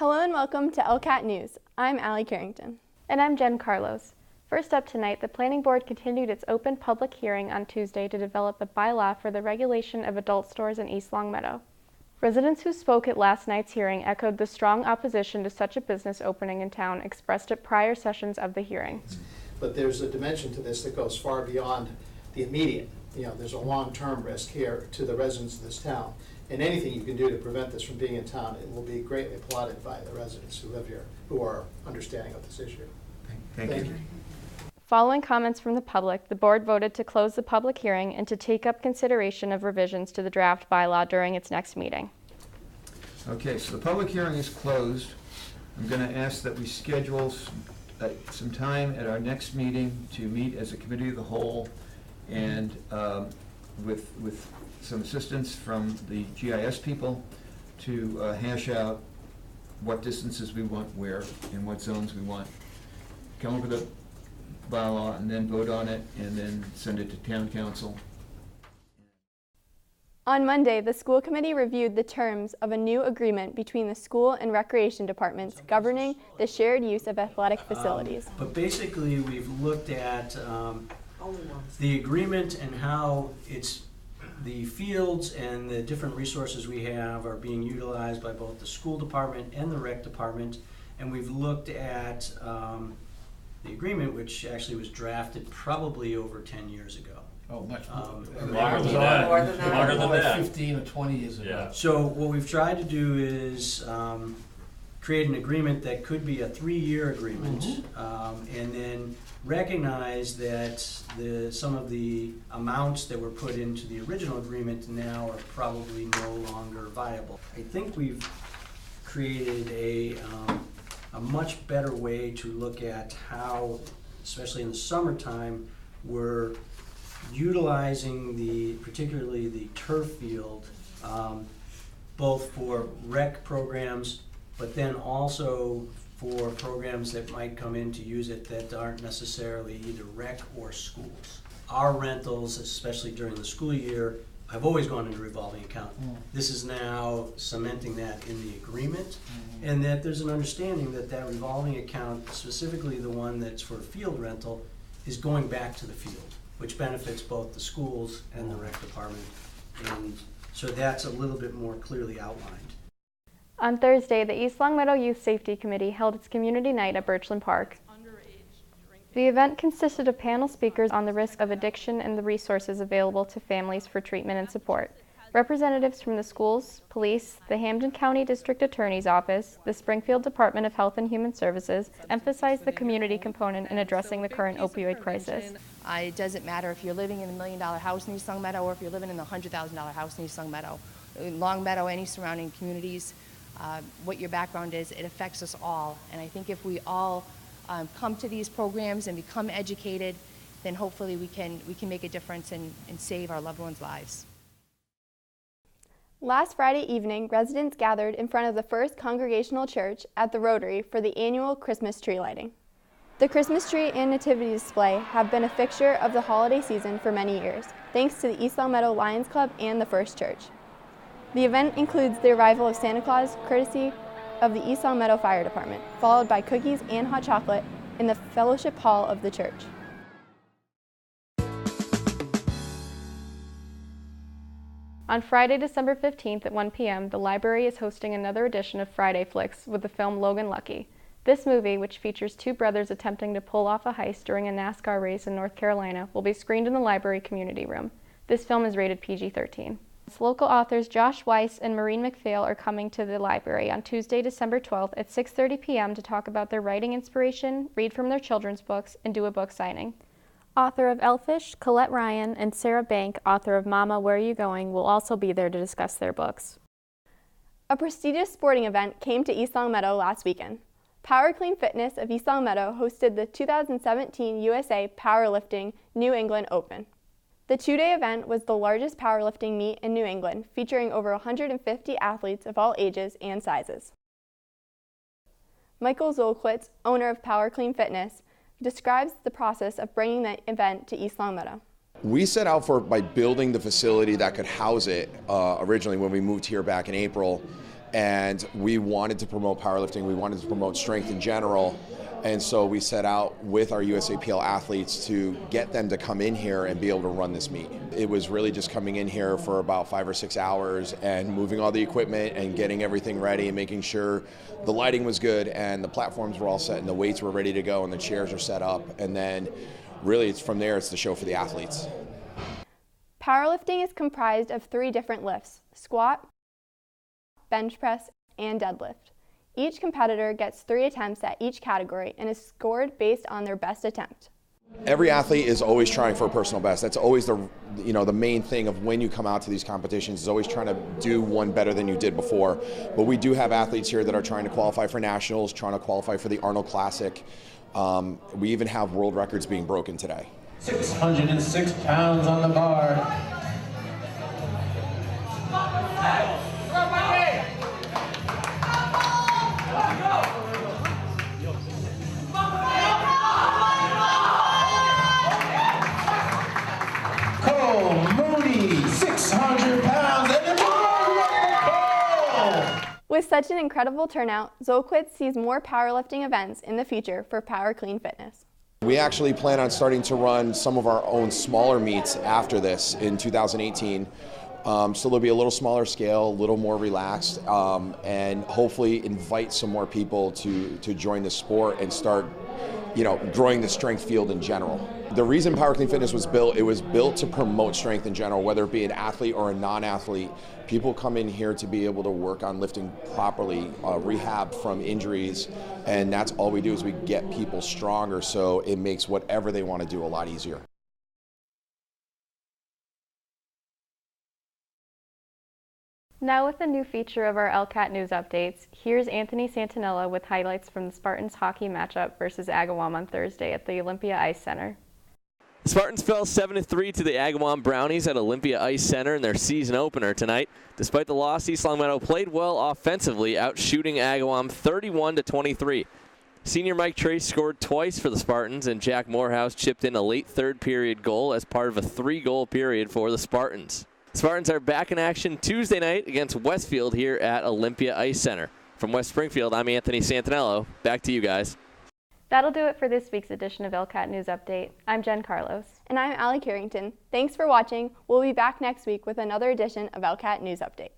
Hello and welcome to ELCAT News. I'm Allie Carrington. And I'm Jen Carlos. First up tonight, the Planning Board continued its open public hearing on Tuesday to develop a bylaw for the regulation of adult stores in East Longmeadow. Residents who spoke at last night's hearing echoed the strong opposition to such a business opening in town expressed at prior sessions of the hearing. But there's a dimension to this that goes far beyond the immediate. There's a long-term risk here to the residents of this town. And anything you can do to prevent this from being in town, it will be greatly applauded by the residents who live here, who are understanding of this issue. Thank you. Following comments from the public, the board voted to close the public hearing and to take up consideration of revisions to the draft bylaw during its next meeting. Okay, so the public hearing is closed. I'm going to ask that we schedule some time at our next meeting to meet as a committee of the whole and with some assistance from the GIS people to hash out what distances we want where and what zones we want. Come up with a bylaw and then vote on it and then send it to town council. On Monday, the school committee reviewed the terms of a new agreement between the school and recreation departments governing the shared use of athletic facilities. But basically, we've looked at the agreement and how the fields and the different resources we have are being utilized by both the school department and the rec department. And we've looked at the agreement, which actually was drafted probably over 10 years ago. Oh, much Longer than that. Like 15 or 20 years ago. Yeah. So what we've tried to do is create an agreement that could be a 3-year agreement, and then recognize that some of the amounts that were put into the original agreement now are probably no longer viable. I think we've created a much better way to look at how, especially in the summertime, we're utilizing particularly the turf field, both for rec programs, but then also for programs that might come in to use it that aren't necessarily either rec or schools. Our rentals, especially during the school year, have always gone into revolving account. This is now cementing that in the agreement, and that there's an understanding that that revolving account, specifically the one that's for field rental, is going back to the field, which benefits both the schools and the rec department. And so that's a little bit more clearly outlined. On Thursday, the East Longmeadow Youth Safety Committee held its community night at Birchland Park. The event consisted of panel speakers on the risk of addiction and the resources available to families for treatment and support. Representatives from the schools, police, the Hampden County District Attorney's Office, the Springfield Department of Health and Human Services emphasized the community component in addressing the current opioid crisis. It doesn't matter if you're living in a $1 million house in East Longmeadow or if you're living in a $100,000 house in East Longmeadow. Longmeadow, any surrounding communities, what your background is, it affects us all. And I think if we all come to these programs and become educated, then hopefully we can make a difference and save our loved ones' lives. Last Friday evening, residents gathered in front of the First Congregational Church at the Rotary for the annual Christmas tree lighting. The Christmas tree and nativity display have been a fixture of the holiday season for many years, thanks to the East Longmeadow Lions Club and the First Church. The event includes the arrival of Santa Claus, courtesy of the East Longmeadow Fire Department, followed by cookies and hot chocolate in the Fellowship Hall of the church. On Friday, December 15th at 1 p.m., the library is hosting another edition of Friday Flicks with the film Logan Lucky. This movie, which features two brothers attempting to pull off a heist during a NASCAR race in North Carolina, will be screened in the library community room. This film is rated PG-13. Local authors Josh Weiss and Maureen McPhail are coming to the library on Tuesday, December 12th at 6:30 p.m. to talk about their writing inspiration, read from their children's books, and do a book signing. Author of Elfish, Colette Ryan, and Sarah Bank, author of Mama, Where Are You Going?, will also be there to discuss their books. A prestigious sporting event came to East Longmeadow last weekend. Power Clean Fitness of East Longmeadow hosted the 2017 USA Powerlifting New England Open. The two-day event was the largest powerlifting meet in New England, featuring over 150 athletes of all ages and sizes. Michael Zolkwitz, owner of Power Clean Fitness, describes the process of bringing the event to East Longmeadow. We set out by building the facility that could house it originally when we moved here back in April. and we wanted to promote powerlifting, we wanted to promote strength in general, and so we set out with our USAPL athletes to get them to come in here and be able to run this meet. It was really just coming in here for about 5 or 6 hours and moving all the equipment and getting everything ready and making sure the lighting was good and the platforms were all set and the weights were ready to go and the chairs are set up, and then really it's from there, it's the show for the athletes. Powerlifting is comprised of 3 different lifts: squat, bench press, and deadlift. Each competitor gets 3 attempts at each category and is scored based on their best attempt. Every athlete is always trying for a personal best. That's always the main thing of when you come out to these competitions, is always trying to do one better than you did before. But we do have athletes here that are trying to qualify for nationals, trying to qualify for the Arnold Classic. We even have world records being broken today. 606 pounds on the bar. Mooney, 600 pounds, and the With such an incredible turnout, Zolkwitz sees more powerlifting events in the future for Power Clean Fitness. We actually plan on starting to run some of our own smaller meets after this in 2018. So there'll be a little smaller scale, a little more relaxed, and hopefully invite some more people to join the sport and start, growing the strength field in general. The reason Power Clean Fitness was built, it was built to promote strength in general, whether it be an athlete or a non-athlete. People come in here to be able to work on lifting properly, rehab from injuries, and that's all we do is we get people stronger, so it makes whatever they want to do a lot easier. Now with a new feature of our ELCAT news updates, here's Anthony Santinella with highlights from the Spartans hockey matchup versus Agawam on Thursday at the Olympia Ice Center. The Spartans fell 7-3 to the Agawam Brownies at Olympia Ice Center in their season opener tonight. Despite the loss, East Longmeadow played well offensively, outshooting Agawam 31-23. Senior Mike Trace scored twice for the Spartans, and Jack Morehouse chipped in a late third period goal as part of a 3-goal period for the Spartans. The Spartans are back in action Tuesday night against Westfield here at Olympia Ice Center. From West Springfield, I'm Anthony Santinello. Back to you guys. That'll do it for this week's edition of ELCAT News Update. I'm Jen Carlos. And I'm Allie Carrington. Thanks for watching. We'll be back next week with another edition of ELCAT News Update.